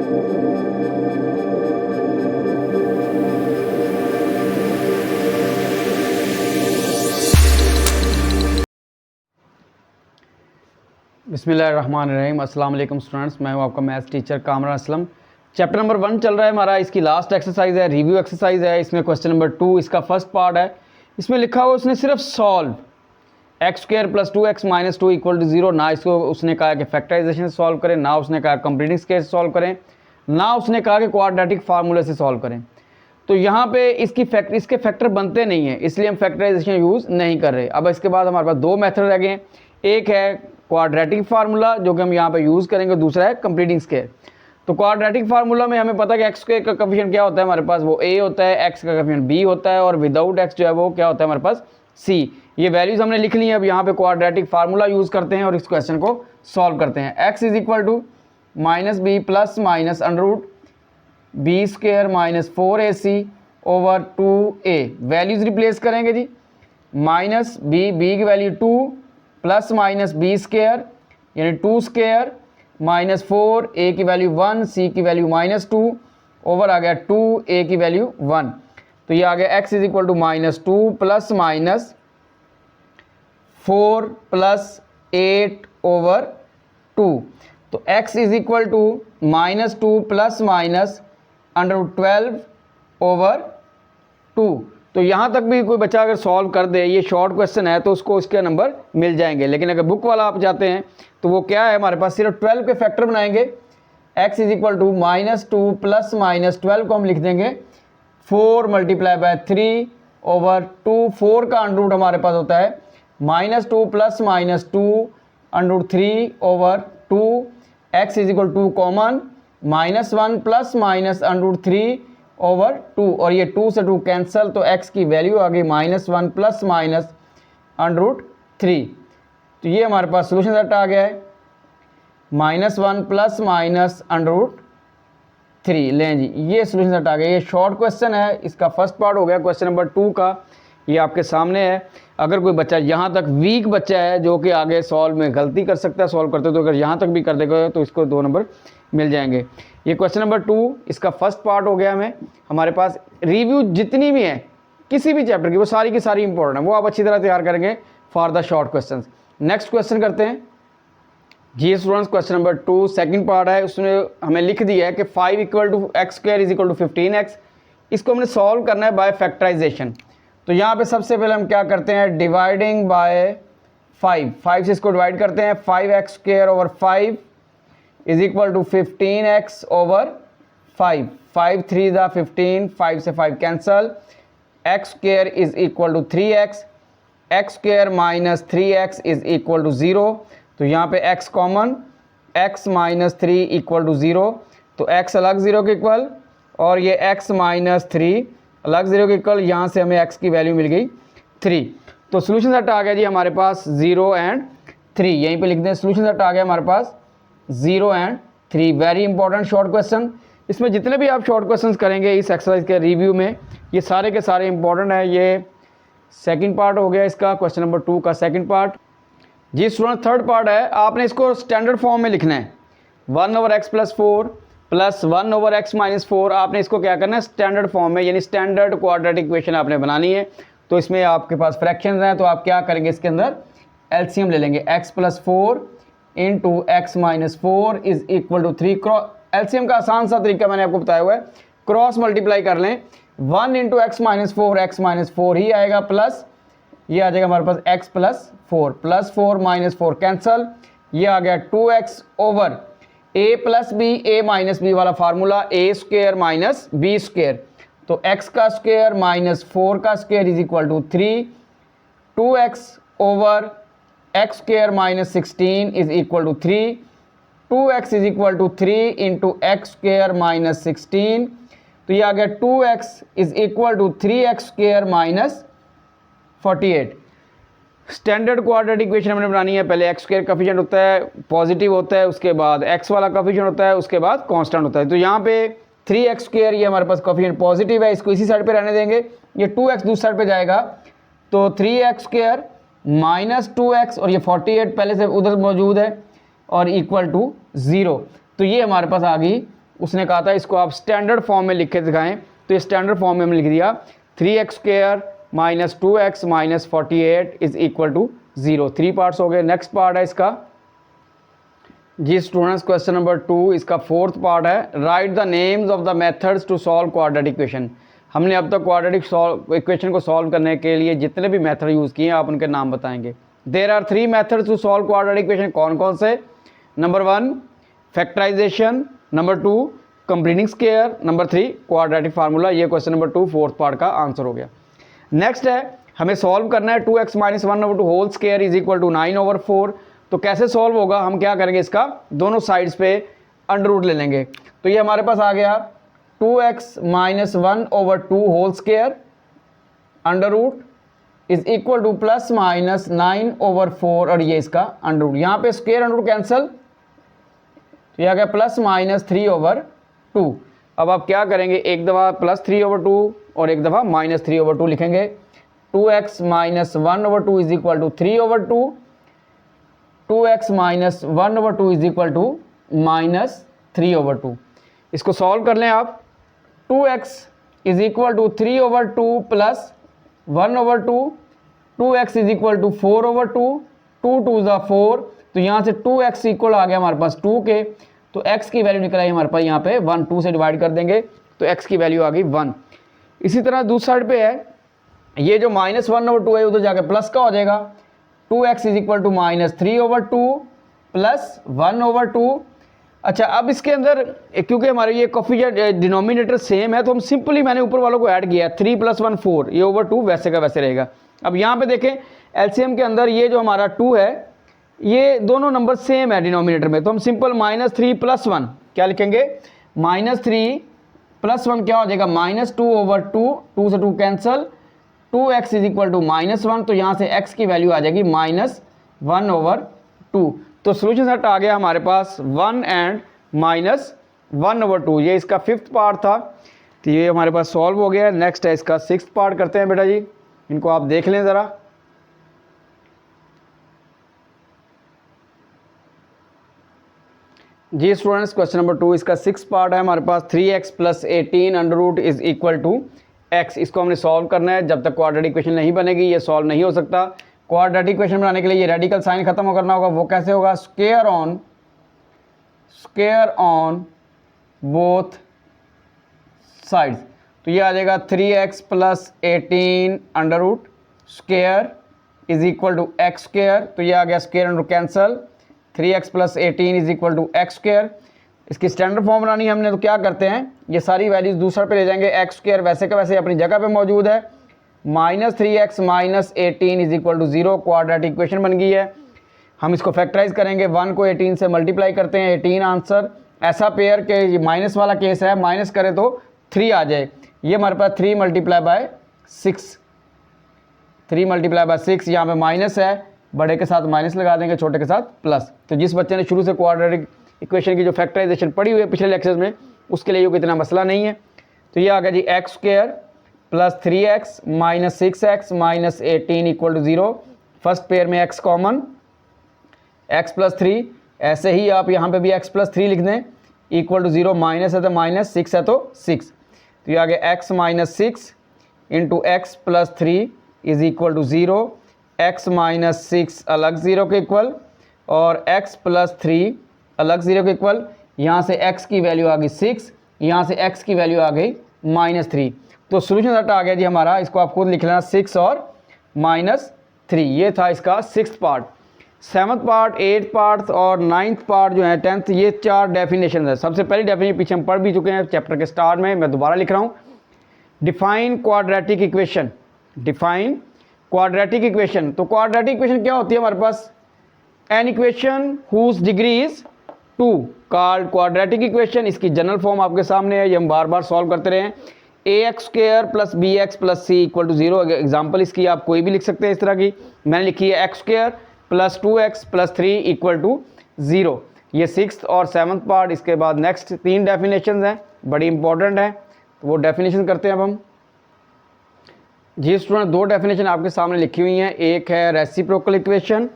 बिस्मिल्लाहिर्रहमानिर्रहीम। अस्सलाम वालेकुम स्टूडेंट्स, मैं हूं आपका maths teacher Kamran Aslam. Chapter number 1 चल रहा है हमारा, इसकी लास्ट एक्सरसाइज है, रिव्यू एक्सरसाइज है। इसमें क्वेश्चन नंबर 2 इसका फर्स्ट पार्ट है। इसमें लिखा हुआ उसने सिर्फ solve x square plus 2x minus 2 equal to 0। ना इसको उसने कहा कि फैक्टराइजेशन से सॉल्व करें, ना उसने कहा कंप्लीटिंग स्केयर से सॉल्व करें, ना उसने कहा कि क्वाड्रेटिक फार्मूले से सॉल्व करें। तो यहाँ पे इसके फैक्टर बनते नहीं हैं, इसलिए हम फैक्टराइजेशन यूज़ नहीं कर रहे। अब इसके बाद हमारे पास दो मेथड रह गए हैं, एक है क्वाड्रेटिक फार्मूला जो कि हम यहाँ पे यूज़ करेंगे, दूसरा है कंप्लीटिंग स्केयर। तो क्वाड्रेटिक फार्मूला में हमें पता है कि एक्स स्क्वायर का कोफिशिएंट क्या होता है हमारे पास, वो a होता है, एक्स का कोफिशिएंट b होता है, और विदाउट x जो है वो क्या होता है हमारे पास c। ये वैल्यूज़ हमने लिख ली हैं। अब यहाँ पे क्वाड्रेटिक फार्मूला यूज़ करते हैं और इस क्वेश्चन को सॉल्व करते हैं। x is equal to minus B plus minus under root B square minus 4ac over 2a। Values replace करेंगे जी, माइनस बी की value 2 plus minus B square यानी 2 स्क्वायर माइनस 4, a की वैल्यू 1, c की value minus 2 over आ गया 2, a की value 1। तो ये आ गया x is equal to minus 2 plus minus 4 plus 8 over 2। तो x is equal to minus 2 plus minus under root 12 over 2। तो यहाँ तक भी कोई बच्चा अगर सॉल्व कर दे, ये शॉर्ट क्वेश्चन है, तो उसको उसके नंबर मिल जाएंगे। लेकिन अगर बुक वाला आप जाते हैं तो वो क्या है हमारे पास, सिर्फ 12 के फैक्टर बनाएंगे। x is equal to minus 2 plus minus 12 को हम लिख देंगे 4 मल्टीप्लाई बाय 3 ओवर 2। 4 का अंडर रूट हमारे पास होता है minus 2 plus minus 2 under root 3 over 2। x is equal to common minus 1 plus minus under root 3 over 2, और ये 2 से 2 कैंसिल, तो x की वैल्यू आ गई minus 1 plus minus under root 3। तो ये हमारे पास सोल्यूशन सेट आ गया है, minus 1 plus minus under root 3। लें जी, ये सोल्यूशन सेट आ गया। ये शॉर्ट क्वेश्चन है, इसका फर्स्ट पार्ट हो गया। क्वेश्चन नंबर 2 का ये आपके सामने है। अगर कोई बच्चा यहाँ तक वीक बच्चा है जो कि आगे सॉल्व में गलती कर सकता है सॉल्व करते, तो अगर यहाँ तक भी कर देगा तो इसको 2 नंबर मिल जाएंगे। ये क्वेश्चन नंबर 2 इसका फर्स्ट पार्ट हो गया। हमारे पास रिव्यू जितनी भी है किसी भी चैप्टर की, वो सारी की सारी इंपॉर्टेंट है, वो आप अच्छी तरह तैयार करेंगे for the short question. Next question करते हैं जी students. Question number 2 second part है, उसमें हमें लिख दिया है कि 5 equal to x square is equal to 15x। इसको हमने सॉल्व करना है बाय फैक्टराइजेशन। तो यहाँ पे सबसे पहले हम क्या करते हैं, डिवाइडिंग बाय 5 से इसको डिवाइड करते हैं। 5x square over 5 is equal to 15x over 5। 5 3 ज़ा 15, 5 से 5 cancel. x square is equal to 3x, x square minus 3x is equal to 0। तो यहाँ पे x common, x minus 3 equal to 0। तो x अलग 0 के इक्वल और ये x माइनस 3 अलग 0 के इक्वल। यहाँ से हमें x की वैल्यू मिल गई 3। तो सोल्यूशन सेट आ गया जी हमारे पास 0 एंड 3। यहीं पे लिख दें, सोल्यूशन सेट आ गया हमारे पास 0 and 3। Very important short question. इसमें जितने भी आप शॉर्ट क्वेश्चंस करेंगे इस एक्सरसाइज के रिव्यू में, ये सारे के सारे इंपॉर्टेंट है। ये सेकंड पार्ट हो गया इसका, क्वेश्चन नंबर 2 का सेकंड पार्ट। जी स्टूडेंट थर्ड पार्ट है, आपने इसको स्टैंडर्ड फॉर्म में लिखना है। 1 over x plus 4 plus 1 over x minus 4। आपने इसको क्या करना है, स्टैंडर्ड फॉर्म में, यानी स्टैंडर्ड क्वाड्रेटिक इक्वेशन आपने बनानी है। तो इसमें आपके पास फ्रैक्शंस हैं, तो आप क्या करेंगे, इसके अंदर एलसीएम ले लेंगे। x plus 4 into x minus 4 is equal to 3। LCM का आसान सा तरीका मैंने आपको बताया हुआ है, क्रॉस मल्टीप्लाई कर लें। 1 इंटू एक्स माइनस 4 ही आएगा, प्लस ये आ जाएगा हमारे पास x plus 4, plus 4 minus 4 cancel. ये आ गया 2x over a plus B, a minus B वाला formula, a square minus B square. तो x का स्क्वायर माइनस 4 का square is equal to 3। 2x over x square minus 16 is equal to 3। 2x is equal to 3 into x square minus 16। तो ये आ गया 2x is equal to 3x square minus 48। Standard quadratic equation हमने बनानी है। पहले x square coefficient होता है, पॉजिटिव होता है, उसके बाद एक्स वाला कोफिशिएंट होता है, उसके बाद कांस्टेंट होता है। तो यहाँ पे 3x स्क्वायर ये हमारे पास कोफिशिएंट पॉजिटिव है, इसको इसी साइड पे रहने देंगे। ये 2x दूसरी साइड पे जाएगा, तो 3x स्क्वायर माइनस 2x और ये 48 पहले से उधर मौजूद है और इक्वल टू 0। तो ये हमारे पास आ गई उसने कहा था इसको आप स्टैंडर्ड फॉर्म में लिख के दिखाएं, तो ये स्टैंडर्ड फॉर्म में हमने लिख दिया 3x² minus 2x minus 48 is equal to 0। 3 parts हो गए। नेक्स्ट पार्ट है इसका जी स्टूडेंट्स, क्वेश्चन नंबर 2, इसका फोर्थ पार्ट है write the names of the methods to solve quadratic equation. हमने अब तक क्वाड्रेटिक इक्वेशन को सॉल्व करने के लिए जितने भी मेथड यूज़ किए आप उनके नाम बताएंगे। There are 3 methods to solve quadratic equation. कौन कौन से? Number 1 factorisation, number 2 completing square, number 3 quadratic formula. ये क्वेश्चन नंबर 2 फोर्थ पार्ट का आंसर हो गया। नेक्स्ट है हमें सॉल्व करना है 2x minus 1/2 whole square is equal to 9/4। तो कैसे सॉल्व होगा? हम क्या करेंगे, इसका दोनों साइड्स पे अंडर रूट ले लेंगे। तो ये हमारे पास आ गया 2x minus 1/2 whole square under root is equal to plus minus 9/4 और ये इसका अंडर रूट। यहाँ पे स्क्वायर अंडर रूट कैंसिल, तो यह आ गया प्लस माइनस 3/2। अब आप क्या करेंगे, एक दफ़ा प्लस 3/2 और एक दफ़ा माइनस 3/2 लिखेंगे। 2x minus 1/2 is equal to 3/2, 2x minus 1/2 is equal to minus 3/2। इसको सॉल्व कर लें आप। 2x is equal to 3/2 plus 1/2, 2x is equal to 4/2, 2 2 ज़ा 4, तो यहाँ से 2x इक्वल आ गया हमारे पास 2 के, तो x की वैल्यू निकल आई हमारे पास यहाँ पे 1, 2 से डिवाइड कर देंगे तो x की वैल्यू आ गई 1। इसी तरह दूसरी साइड पे है, ये जो माइनस 1/2 है उधर जाके प्लस का हो जाएगा। 2x is equal to minus 3/2 plus 1/2। अच्छा, अब इसके अंदर क्योंकि हमारे ये कोफिशिएंट डिनोमिनेटर सेम है तो हम सिंपली मैंने ऊपर वालों को ऐड किया, 3 + 1 4, ये ओवर 2 वैसे का वैसे रहेगा। अब यहाँ पे देखें एलसीएम के अंदर ये जो हमारा 2 है ये दोनों नंबर सेम है डिनोमिनेटर में, तो हम सिंपल -3 + 1 क्या लिखेंगे, -3 + 1 क्या हो जाएगा -2/2, 2 से 2 cancel, 2x is equal to -1, तो यहाँ से x की वैल्यू आ जाएगी -1/2। तो सोल्यूशन सेट आ गया हमारे पास 1 एंड -1/2। ये इसका 5th पार्ट था, तो ये हमारे पास सॉल्व हो गया। नेक्स्ट है इसका 6th पार्ट करते हैं बेटा जी, इनको आप देख लें ज़रा। जी स्टूडेंट्स, क्वेश्चन नंबर 2 इसका 6th पार्ट है हमारे पास। 3x + 18 under root is equal to x। इसको हमने सॉल्व करना है, जब तक क्वाड्रेटिक इक्वेशन नहीं बनेगी ये सॉल्व नहीं हो सकता। क्वाड्रेटिक इक्वेशन बनाने के लिए ये रेडिकल साइन खत्म करना होगा। वो कैसे होगा, स्क्वायर ऑन बोथ साइड्स। तो ये आ जाएगा 3x + 18 under root square is equal to x square, तो ये आ गया square under cancel, 3x + 18 is equal to x square. इसकी स्टैंडर्ड फॉर्म बनानी है हमने, तो क्या करते हैं ये सारी वैल्यूज दूसरा पे ले जाएंगे। x स्क्वायर वैसे का वैसे अपनी जगह पे मौजूद है, -3x minus 18 is equal to 0। Quadratic equation बन गई है। हम इसको फैक्टराइज करेंगे, 1 को 18 से मल्टीप्लाई करते हैं, 18 आंसर। ऐसा पेयर के ये माइनस वाला केस है, माइनस करें तो 3 आ जाए। ये हमारे पास 3 × 6, 3 × 6, यहाँ पे माइनस है, बड़े के साथ माइनस लगा देंगे, छोटे के साथ प्लस। तो जिस बच्चे ने शुरू से क्वाड्रेटिक इक्वेशन की जो फैक्टराइजेशन पढ़ी हुई है पिछले लेक्चर में, उसके लिए ये इतना मसला नहीं है। तो ये आ गया जी x square + 3x - 6x - 18 = 0। First pair में x कॉमन, x + 3, ऐसे ही आप यहाँ पे भी x + 3 लिख दें, = 0, माइनस है तो माइनस, 6 है तो 6। तो ये आ गया x - 6 × x + 3 is equal to 0। x - 6 अलग 0 के इक्वल और x + 3 अलग 0 के इक्वल। यहाँ से x की वैल्यू आ गई 6, यहाँ से x की वैल्यू आ गई -3। तो सोल्यूशन सेट आ गया जी हमारा, इसको आप खुद लिख लेना 6 और -3। ये था इसका 6th part. 7th part, 8th part और 9th पार्ट जो है 10th, ये 4 डेफिनेशन है। सबसे पहली डेफिनेशन पीछे हम पढ़ भी चुके हैं चैप्टर के स्टार्ट में, मैं दोबारा लिख रहा हूँ। Define quadratic equation, define quadratic equation. तो क्वाड्रेटिक इक्वेशन क्या होती है हमारे पास, an equation whose degree is 2 called quadratic equation. इसकी जनरल फॉर्म आपके सामने है, ये हम बार बार सॉल्व करते रहे हैं। ax² + bx + c = 0। एग्जाम्पल इसकी आप कोई भी लिख सकते हैं इस तरह की, मैंने लिखी है x² + 2x + 3 = 0। ये 6th और 7th पार्ट। इसके बाद नेक्स्ट 3 डेफिनेशन हैं, बड़ी इंपॉर्टेंट है, तो वो डेफिनेशन करते हैं अब हम। जी स्टूडेंट, 2 डेफिनेशन आपके सामने लिखी हुई हैं, एक है रेसिप्रोकल इक्वेशन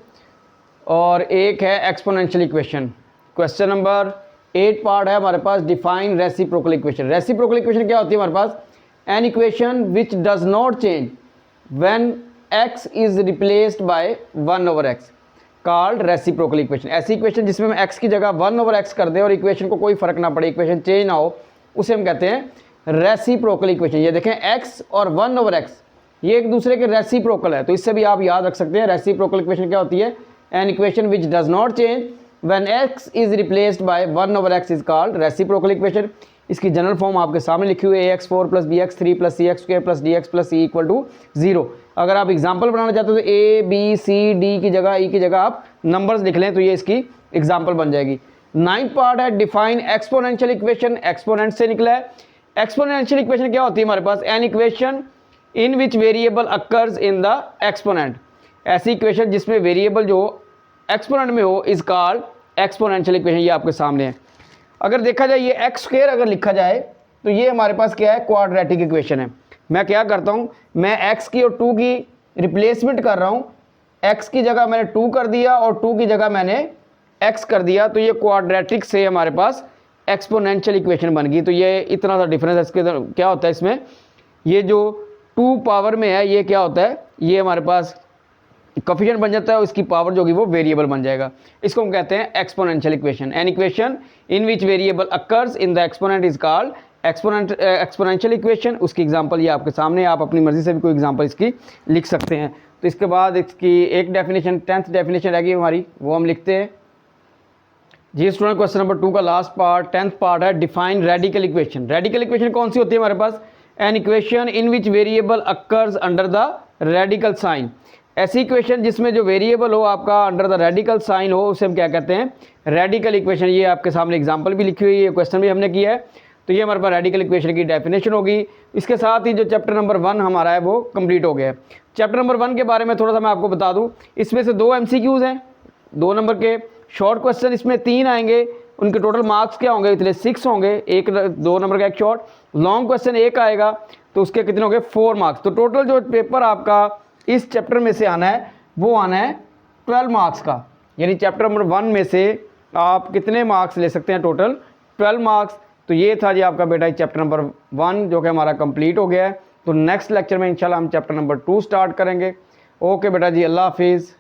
और एक है exponential equation. Question number 8 part है हमारे पास define reciprocal equation. Reciprocal equation क्या होती है हमारे पास? An equation which does not change when x is replaced by 1/x called reciprocal equation. ऐसी इक्वेशन जिसमें हम x की जगह 1/x कर दें और इक्वेशन को कोई फर्क ना पड़े, इक्वेशन चेंज ना हो, उसे हम कहते हैं रेसिप्रोकल इक्वेशन। ये देखें x और 1/x ये एक दूसरे के रेसिप्रोकल है, तो इससे भी आप याद रख सकते हैं रेसिप्रोकल इक्वेशन क्या होती है? N equation which does not change when x is replaced by 1/x is called reciprocal equation. इसकी जनरल फॉर्म आपके सामने लिखी हुई है ax4 + bx3 + cx² + dx + e = 0। अगर आप एग्जाम्पल बनाना चाहते हो तो a b c d की जगह e की जगह आप नंबर्स लिख लें तो ये इसकी एग्जाम्पल बन जाएगी। 9th पार्ट है डिफाइन एक्सपोनेंशियल इक्वेशन। एक्सपोनेंट से निकला है। एक्सपोनेंशियल इक्वेशन क्या होती है हमारे पास? An equation in which variable occurs in the exponent. ऐसी इक्वेशन जिसमें वेरिएबल जो एक्सपोनेंट में हो इज कॉल्ड एक्सपोनेंशियल इक्वेशन। ये आपके सामने है। अगर देखा जाए ये x² अगर लिखा जाए तो ये हमारे पास क्या है? क्वाड्रेटिक इक्वेशन है। मैं क्या करता हूँ, मैं x की और 2 की रिप्लेसमेंट कर रहा हूँ। x की जगह मैंने 2 कर दिया और 2 की जगह मैंने x कर दिया, तो ये क्वाड्रेटिक से हमारे पास एक्सपोनेंशियल इक्वेशन बन गई। तो ये इतना सा डिफरेंस है। इसके क्या होता है इसमें, ये जो 2 पावर में है ये क्या होता है, ये हमारे पास कोफिशिएंट बन जाता है, उसकी पावर जो होगी वो वेरिएबल बन जाएगा। इसको हम कहते हैं exponential equation. N equation in which variable occurs in the exponent is called exponential equation. उसकी एग्जांपल ये आपके सामने, आप अपनी मर्जी से भी कोई एग्जांपल इसकी लिख सकते हैं। तो इसके बाद इसकी एक डेफिनेशन 10th डेफिनेशन रहेगी हमारी, वो हम लिखते हैं जी स्टूडेंट। क्वेश्चन नंबर 2 का लास्ट पार्ट 10th पार्ट है define radical equation. Radical equation कौन सी होती है हमारे पास? An equation in which variable occurs under the radical sign. ऐसी इक्वेशन जिसमें जो वेरिएबल हो आपका अंडर द रेडिकल साइन हो, उसे हम क्या कहते हैं? Radical equation. ये आपके सामने एग्जांपल भी लिखी हुई है, क्वेश्चन भी हमने किया है। तो ये हमारे पास रेडिकल इक्वेशन की डेफिनेशन होगी। इसके साथ ही जो चैप्टर नंबर 1 हमारा है वो कंप्लीट हो गया है। चैप्टर नंबर 1 के बारे में थोड़ा सा मैं आपको बता दूं, इसमें से 2 MCQs हैं, 2 नंबर के शॉर्ट क्वेश्चन इसमें 3 आएंगे। उनके टोटल मार्क्स क्या होंगे? इतने 6 होंगे। 2 नंबर का एक शॉर्ट। लॉन्ग क्वेश्चन 1 आएगा तो उसके कितने होंगे? 4 मार्क्स। तो टोटल जो पेपर आपका इस चैप्टर में से आना है वो आना है 12 मार्क्स का। यानी चैप्टर नंबर 1 में से आप कितने मार्क्स ले सकते हैं? Total 12 marks. तो ये था जी आपका बेटा चैप्टर नंबर 1 जो कि हमारा कंप्लीट हो गया है। तो नेक्स्ट लेक्चर में इंशाल्लाह हम चैप्टर नंबर 2 स्टार्ट करेंगे। ओके बेटा जी, अल्लाह हाफिज़।